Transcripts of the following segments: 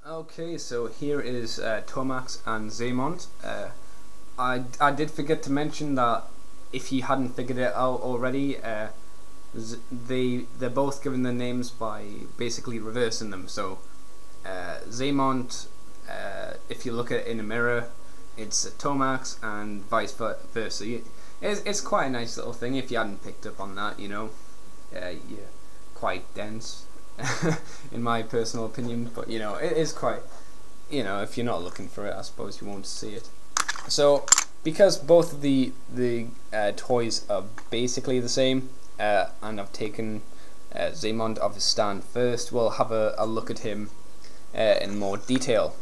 Okay, so here is Tomax and Xamot. I did forget to mention that if you hadn't figured it out already, they're both given their names by basically reversing them. So Xamot, if you look at it in a mirror, it's Tomax, and vice versa. It's quite a nice little thing if you hadn't picked up on that. You're quite dense. In my personal opinion, but it is quite, if you're not looking for it, I suppose you won't see it. So because both of the toys are basically the same, and I've taken Xamot off his stand first, we'll have a look at him in more detail,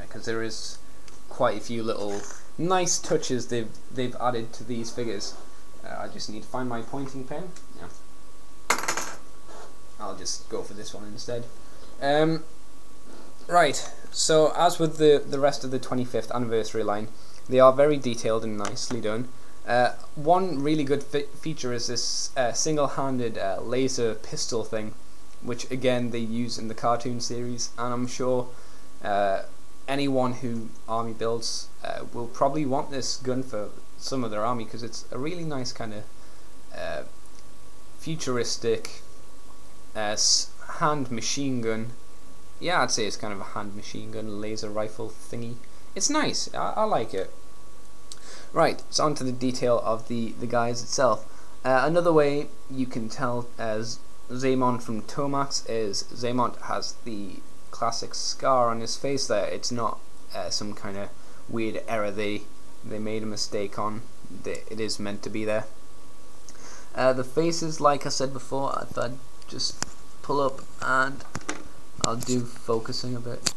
because there is quite a few little nice touches they've added to these figures. I just need to find my pointing pen. Yeah. I'll just go for this one instead. Right, so as with the rest of the 25th anniversary line, they are very detailed and nicely done. One really good feature is this single-handed laser pistol thing, which again they use in the cartoon series, and I'm sure anyone who army builds will probably want this gun for some of their army, because it's a really nice kind of futuristic hand machine gun. Yeah, I'd say it's kind of a hand machine gun laser rifle thingy. It's nice. I like it. Right, so on to the detail of the guys itself. Another way you can tell as Xamot from Tomax is Xamot has the classic scar on his face there. It's not some kind of weird error they made a mistake on. It is meant to be there. The faces, like I said before, I thought just pull up and I'll do focusing a bit.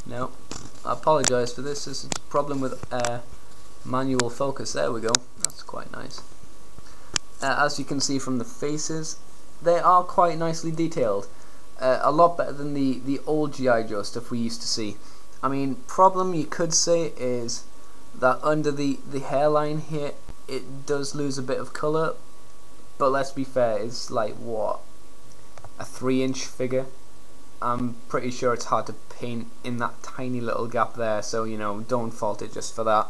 No, I apologise for this. This is a problem with manual focus. There we go. That's quite nice. As you can see from the faces, they are quite nicely detailed. A lot better than the old G.I. Joe stuff we used to see. I mean, problem you could say is that under the hairline here, it does lose a bit of colour. But let's be fair, it's like, what, a 3-inch figure? I'm pretty sure it's hard to paint in that tiny little gap there, so don't fault it just for that.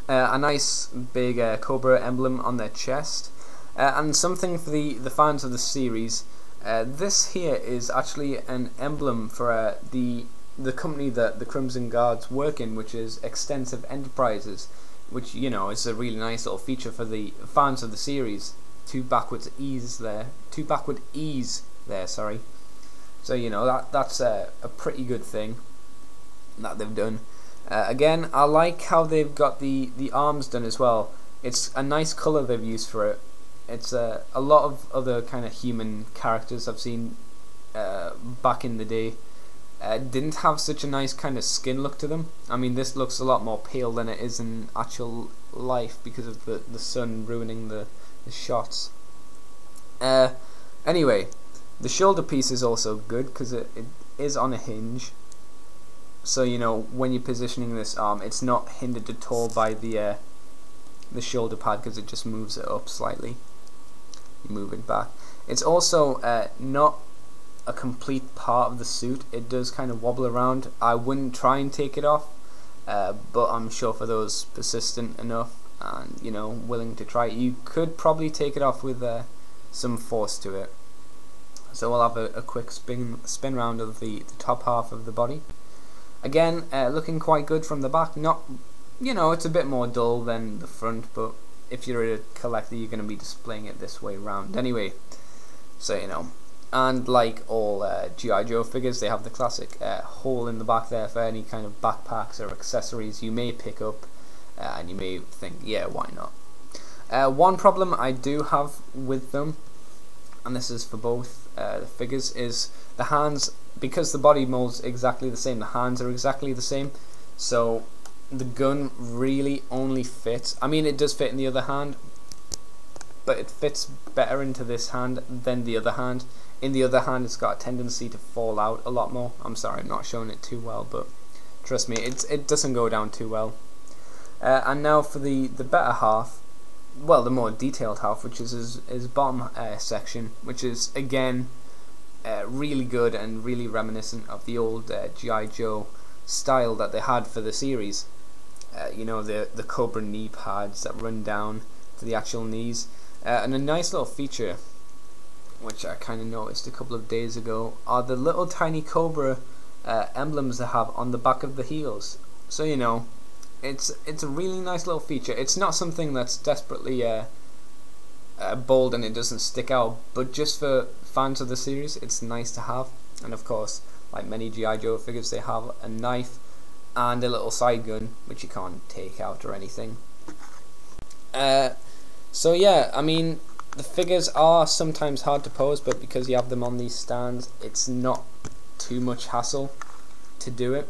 A nice big Cobra emblem on their chest, and something for the fans of the series. This here is actually an emblem for the company that the Crimson Guards work in, which is Extensive Enterprises, which is a really nice little feature for the fans of the series. Two backward E's there, sorry. So that's a pretty good thing that they've done. Again, I like how they've got the arms done as well. It's a nice colour they've used for it. It's a lot of other kind of human characters I've seen back in the day didn't have such a nice kind of skin look to them. I mean, this looks a lot more pale than it is in actual life because of the sun ruining the shots. Anyway, the shoulder piece is also good because it is on a hinge. So when you're positioning this arm, it's not hindered at all by the shoulder pad, because it just moves it up slightly. You move it back. It's also not a complete part of the suit. It does kind of wobble around. I wouldn't try and take it off, but I'm sure for those persistent enough and willing to try it, you could probably take it off with some force to it. So we'll have a quick spin round of the top half of the body. Again, looking quite good from the back. Not, it's a bit more dull than the front, but if you're a collector, you're going to be displaying it this way round anyway. So and like all G.I. Joe figures, they have the classic hole in the back there for any kind of backpacks or accessories you may pick up, and you may think, yeah, why not? One problem I do have with them, and this is for both the figures, is the hands. Because the body mold's exactly the same, the hands are exactly the same, so the gun really only fits. I mean, it does fit in the other hand, but it fits better into this hand than the other hand. In the other hand, it's got a tendency to fall out a lot more. I'm sorry, I'm not showing it too well, but trust me, it doesn't go down too well. And now for the better half, well, the more detailed half, which is his bottom section, which is again really good and really reminiscent of the old G.I. Joe style that they had for the series. You know, the Cobra knee pads that run down to the actual knees, and a nice little feature which I kind of noticed a couple of days ago are the little tiny Cobra emblems they have on the back of the heels. So you know, it's a really nice little feature. It's not something that's desperately bold and it doesn't stick out, but just for fans of the series, it's nice to have. And of course, like many G.I. Joe figures, they have a knife and a little side gun which you can't take out or anything. So yeah, I mean, the figures are sometimes hard to pose, but because you have them on these stands, it's not too much hassle to do it.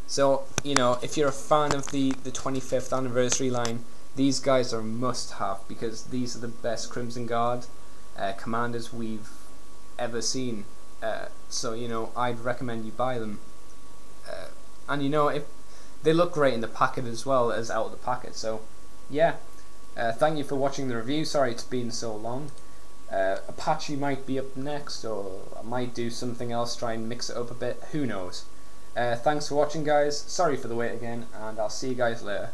So, you know, if you're a fan of the 25th anniversary line, these guys are a must-have, because these are the best Crimson Guard commanders we've ever seen. So, you know, I'd recommend you buy them. And, you know, they look great in the packet as well as out of the packet. So, yeah. Thank you for watching the review. Sorry it's been so long. Apache might be up next, or I might do something else, try and mix it up a bit. Who knows? Thanks for watching, guys. Sorry for the wait again, and I'll see you guys later.